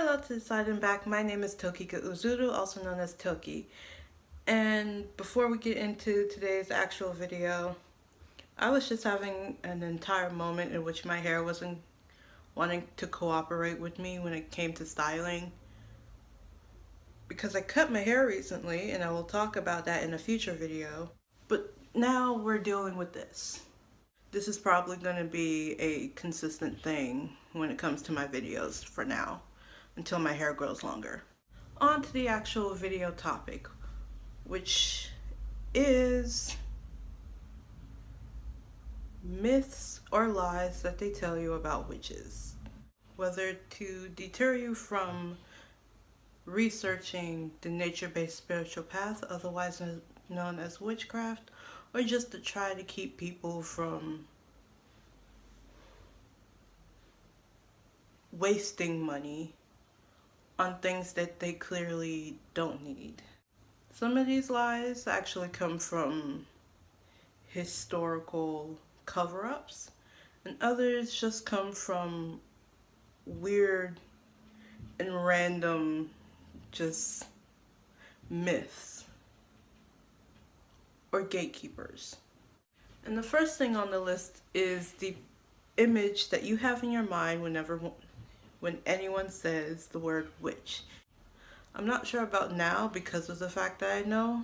Hello to the side and back. My name is Tokika Uzuru, also known as Toki. And before we get into today's actual video, I was just having an entire moment in which my hair wasn't wanting to cooperate with me when it came to styling. Because I cut my hair recently, and I will talk about that in a future video. But now we're dealing with this. This is probably going to be a consistent thing when it comes to my videos for now, until my hair grows longer. On to the actual video topic, which is myths or lies that they tell you about witches. Whether to deter you from researching the nature-based spiritual path, otherwise known as witchcraft, or just to try to keep people from wasting money on things that they clearly don't need. Some of these lies actually come from historical cover-ups, and others just come from weird and random just myths or gatekeepers. And the first thing on the list is the image that you have in your mind when anyone says the word witch. I'm not sure about now because of the fact that I know,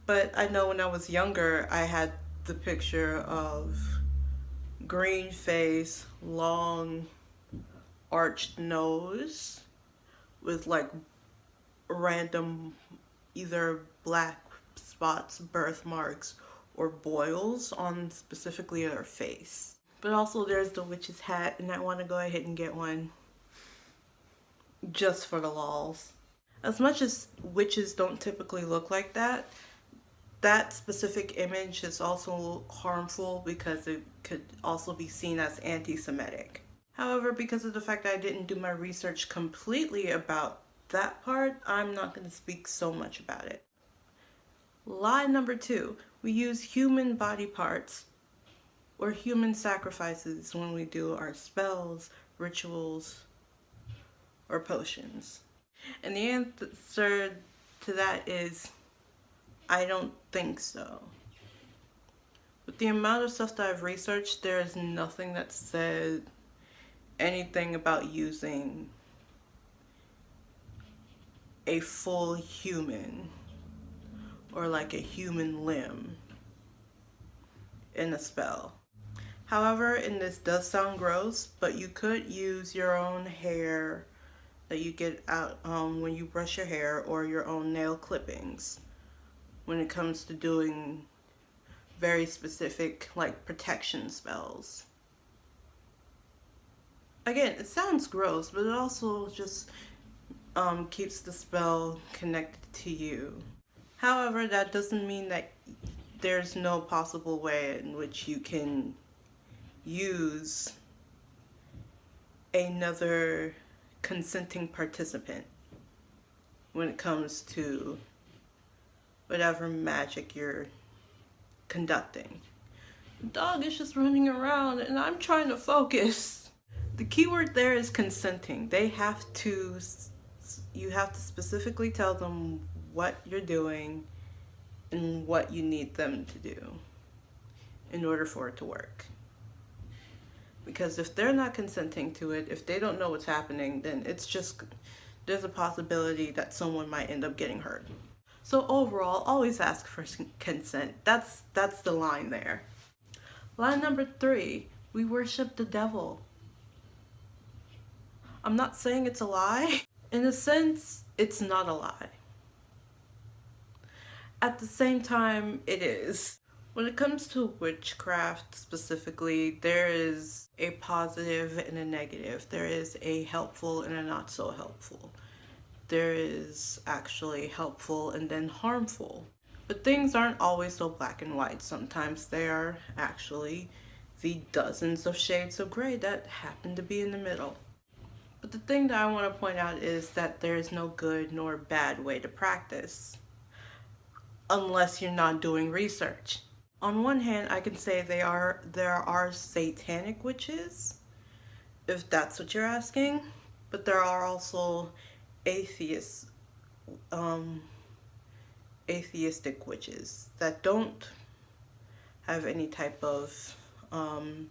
but I know when I was younger I had the picture of green face, long arched nose with like random either black spots, birthmarks, or boils on specifically her face. But also there's the witch's hat, and I want to go ahead and get one just for the lols. As much as witches don't typically look like that, that specific image is also harmful because it could also be seen as anti-Semitic. However, because of the fact that I didn't do my research completely about that part, I'm not going to speak so much about it. Lie number 2, we use human body parts or human sacrifices when we do our spells, rituals, or potions. And the answer to that is, I don't think so. With the amount of stuff that I've researched, there is nothing that said anything about using a full human or like a human limb in a spell. However, and this does sound gross, but you could use your own hair that you get out when you brush your hair, or your own nail clippings when it comes to doing very specific like protection spells. Again, it sounds gross, but it also just keeps the spell connected to you. However, that doesn't mean that there's no possible way in which you can use another consenting participant when it comes to whatever magic you're conducting. The dog is just running around and I'm trying to focus. The key word there is consenting. You have to specifically tell them what you're doing and what you need them to do in order for it to work. Because if they're not consenting to it, if they don't know what's happening, then there's a possibility that someone might end up getting hurt. So overall, always ask for consent. That's the line there. Line number 3, we worship the devil. I'm not saying it's a lie. In a sense, it's not a lie. At the same time, it is. When it comes to witchcraft specifically, there is a positive and a negative. There is a helpful and a not so helpful. There is actually helpful and then harmful. But things aren't always so black and white. Sometimes they are actually the dozens of shades of gray that happen to be in the middle. But the thing that I want to point out is that there is no good nor bad way to practice unless you're not doing research. On one hand, I can say there are satanic witches, if that's what you're asking. But there are also atheists, um, atheistic witches that don't have any type of um,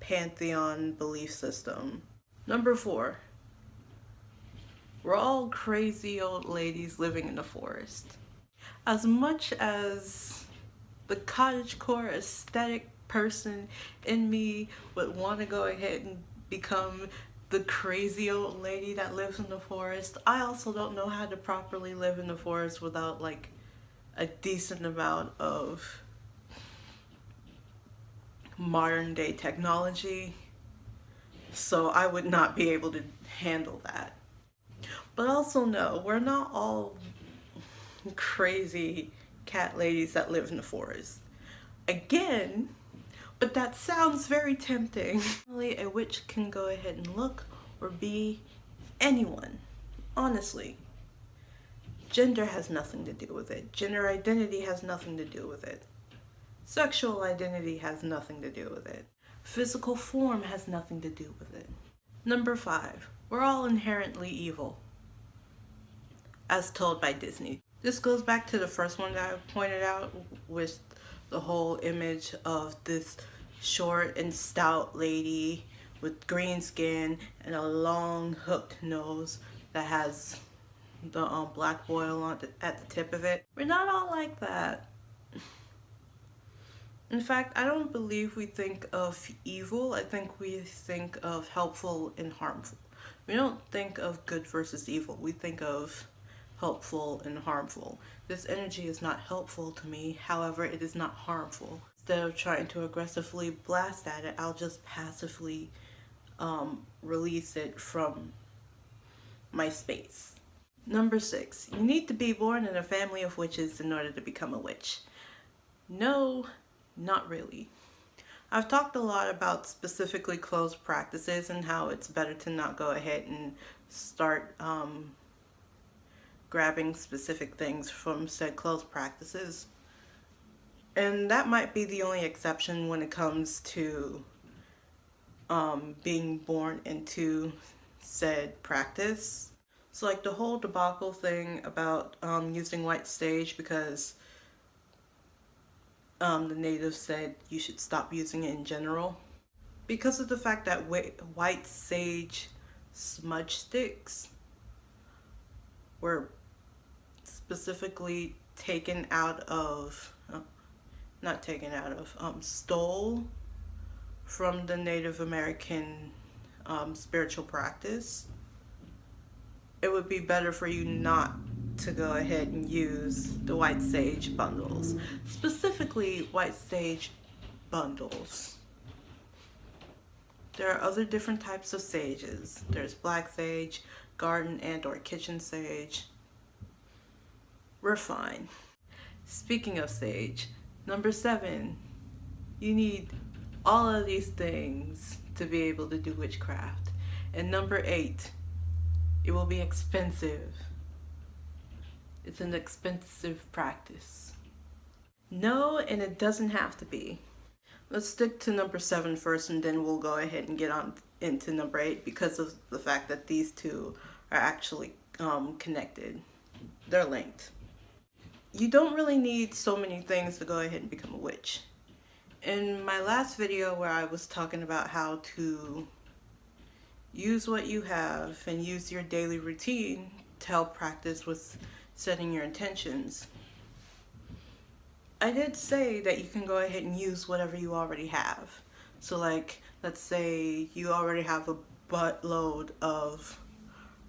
pantheon belief system. Number 4, we're all crazy old ladies living in the forest. As much as the cottagecore aesthetic person in me would want to go ahead and become the crazy old lady that lives in the forest, I also don't know how to properly live in the forest without like a decent amount of modern day technology. So I would not be able to handle that. But also, no, we're not all crazy cat ladies that live in the forest. Again, but that sounds very tempting. A witch can go ahead and look or be anyone. Honestly, gender has nothing to do with it. Gender identity has nothing to do with it. Sexual identity has nothing to do with it. Physical form has nothing to do with it. Number 5, we're all inherently evil, as told by Disney. This goes back to the first one that I pointed out with the whole image of this short and stout lady with green skin and a long hooked nose that has the black boil on at the tip of it. We're not all like that. In fact, I don't believe we think of evil. I think we think of helpful and harmful. We don't think of good versus evil. We think of helpful and harmful. This energy is not helpful to me, however, it is not harmful. Instead of trying to aggressively blast at it, I'll just passively release it from my space. Number 6, you need to be born in a family of witches in order to become a witch. No, not really. I've talked a lot about specifically closed practices and how it's better to not go ahead and start grabbing specific things from said closed practices. And that might be the only exception when it comes to being born into said practice. So like the whole debacle thing about using white sage because the natives said you should stop using it in general. Because of the fact that white sage smudge sticks were specifically taken out of, not taken out of, stole from the Native American spiritual practice, it would be better for you not to go ahead and use the white sage bundles. Specifically, white sage bundles. There are other different types of sages. There's black sage, garden and or kitchen sage. We're fine. Speaking of sage, number 7, you need all of these things to be able to do witchcraft. And number 8, it will be expensive. It's an expensive practice. No, and it doesn't have to be. Let's stick to number 7 first, and then we'll go ahead and get on into number 8 because of the fact that these two are actually connected. They're linked. You don't really need so many things to go ahead and become a witch. In my last video where I was talking about how to use what you have and use your daily routine to help practice with setting your intentions, I did say that you can go ahead and use whatever you already have. So like, let's say you already have a buttload of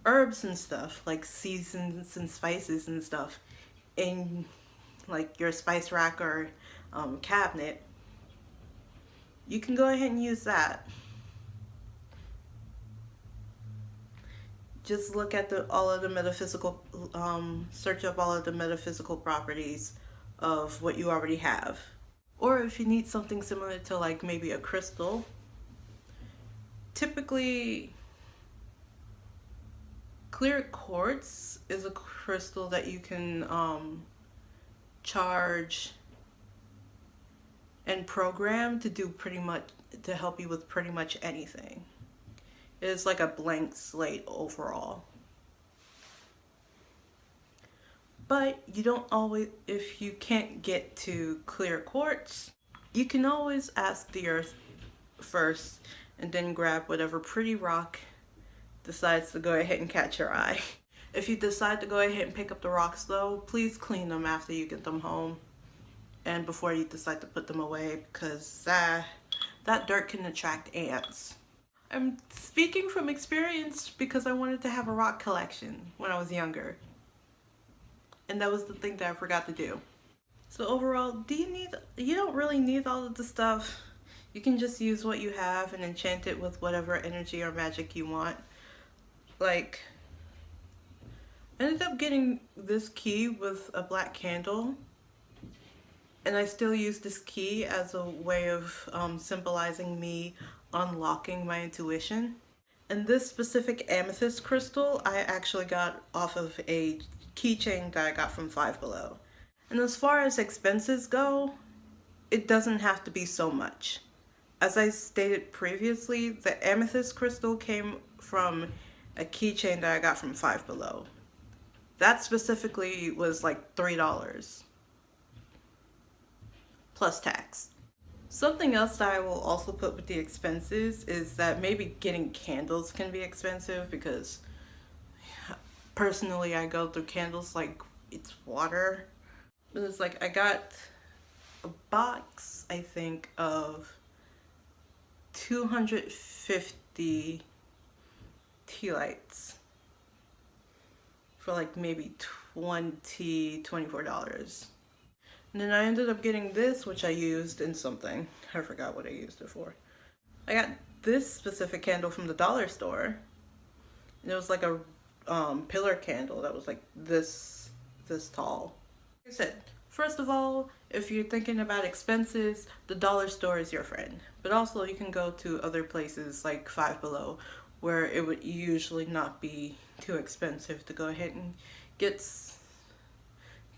herbs and stuff, like seasons and spices and stuff, in like your spice rack or cabinet. You can go ahead and use that. Just look at all of the metaphysical, search up all of the metaphysical properties of what you already have. Or if you need something similar to like maybe a crystal, typically clear quartz is a crystal that you can charge and program to do pretty much, to help you with pretty much anything. It's like a blank slate overall. But you don't always, if you can't get to clear quartz, you can always ask the earth first and then grab whatever pretty rock decides to go ahead and catch your eye. If you decide to go ahead and pick up the rocks though, please clean them after you get them home and before you decide to put them away, because that dirt can attract ants. I'm speaking from experience because I wanted to have a rock collection when I was younger. And that was the thing that I forgot to do. So overall, you don't really need all of the stuff. You can just use what you have and enchant it with whatever energy or magic you want. Like, I ended up getting this key with a black candle. And I still use this key as a way of symbolizing me unlocking my intuition. And this specific amethyst crystal I actually got off of a keychain that I got from Five Below. And as far as expenses go, it doesn't have to be so much. As I stated previously, the amethyst crystal came from a keychain that I got from Five Below. That specifically was like $3 plus tax. Something else that I will also put with the expenses is that maybe getting candles can be expensive, because personally I go through candles like it's water. But it's like I got a box, I think, of 250 tea lights for like maybe $24. And then I ended up getting this, which I used in something. I forgot what I used it for. I got this specific candle from the dollar store. And it was like a pillar candle that was like this tall. Like I said, first of all, if you're thinking about expenses, the dollar store is your friend. But also you can go to other places like Five Below, where it would usually not be too expensive to go ahead and get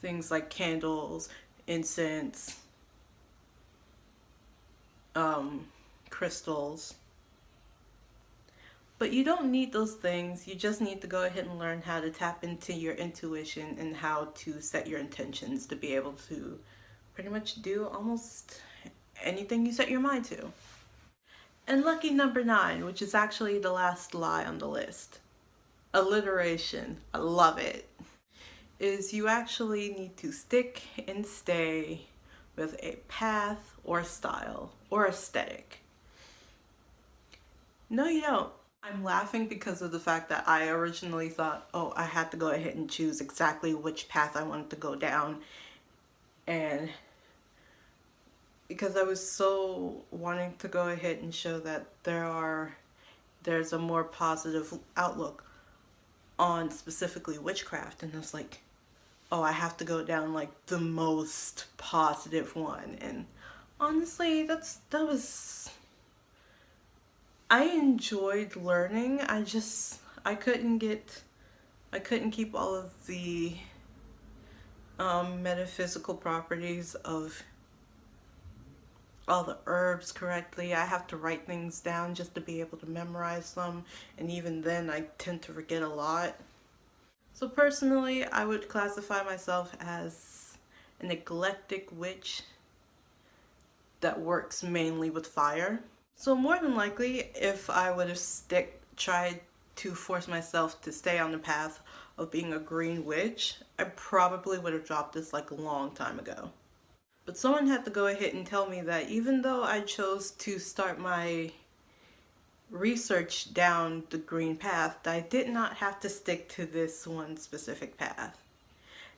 things like candles, incense, crystals. But you don't need those things. You just need to go ahead and learn how to tap into your intuition and how to set your intentions to be able to pretty much do almost anything you set your mind to. And lucky number 9, which is actually the last lie on the list, alliteration, I love it, is you actually need to stick and stay with a path or style or aesthetic. No, you don't. I'm laughing because of the fact that I originally thought, oh, I had to go ahead and choose exactly which path I wanted to go down. And because I was so wanting to go ahead and show that there's a more positive outlook on specifically witchcraft, and it's like, oh, I have to go down like the most positive one. And honestly, I enjoyed learning. I couldn't keep all of the metaphysical properties of all the herbs correctly. I have to write things down just to be able to memorize them, and even then I tend to forget a lot. So personally, I would classify myself as an eclectic witch that works mainly with fire. So more than likely, if I would have tried to force myself to stay on the path of being a green witch, I probably would have dropped this like a long time ago. But someone had to go ahead and tell me that even though I chose to start my research down the green path, that I did not have to stick to this one specific path.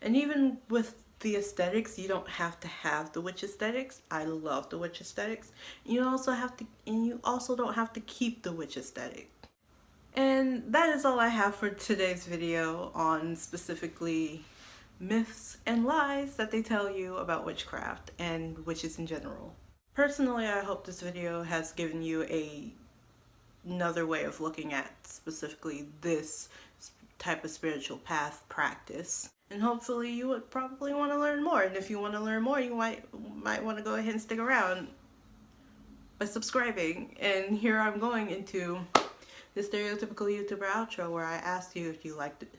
And even with the aesthetics, you don't have to have the witch aesthetics. I love the witch aesthetics. You also don't have to keep the witch aesthetic. And that is all I have for today's video on specifically myths and lies that they tell you about witchcraft and witches in general. Personally, I hope this video has given you another way of looking at specifically this type of spiritual path practice. And hopefully you would probably want to learn more. And if you want to learn more, you might want to go ahead and stick around by subscribing. And here I'm going into the stereotypical YouTuber outro where I ask you if you liked it,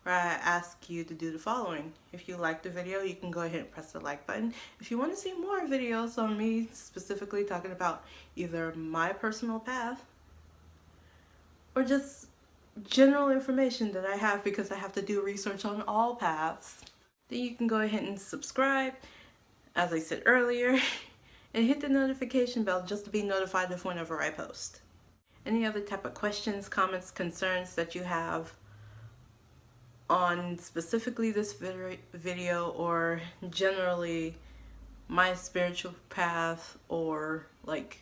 where I ask you to do the following. If you liked the video, you can go ahead and press the like button. If you want to see more videos on me specifically talking about either my personal path or just general information that I have because I have to do research on all paths, then you can go ahead and subscribe, as I said earlier, and hit the notification bell just to be notified of whenever I post. Any other type of questions, comments, concerns that you have on specifically this video or generally my spiritual path or like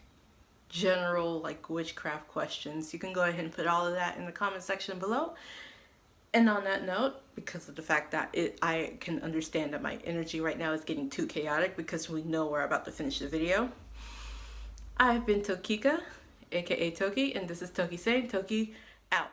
general like witchcraft questions, you can go ahead and put all of that in the comment section below. And on that note, because of the fact that I can understand that my energy right now is getting too chaotic because we know we're about to finish the video, I've been Tokika, aka Toki, and this is Toki saying Toki out.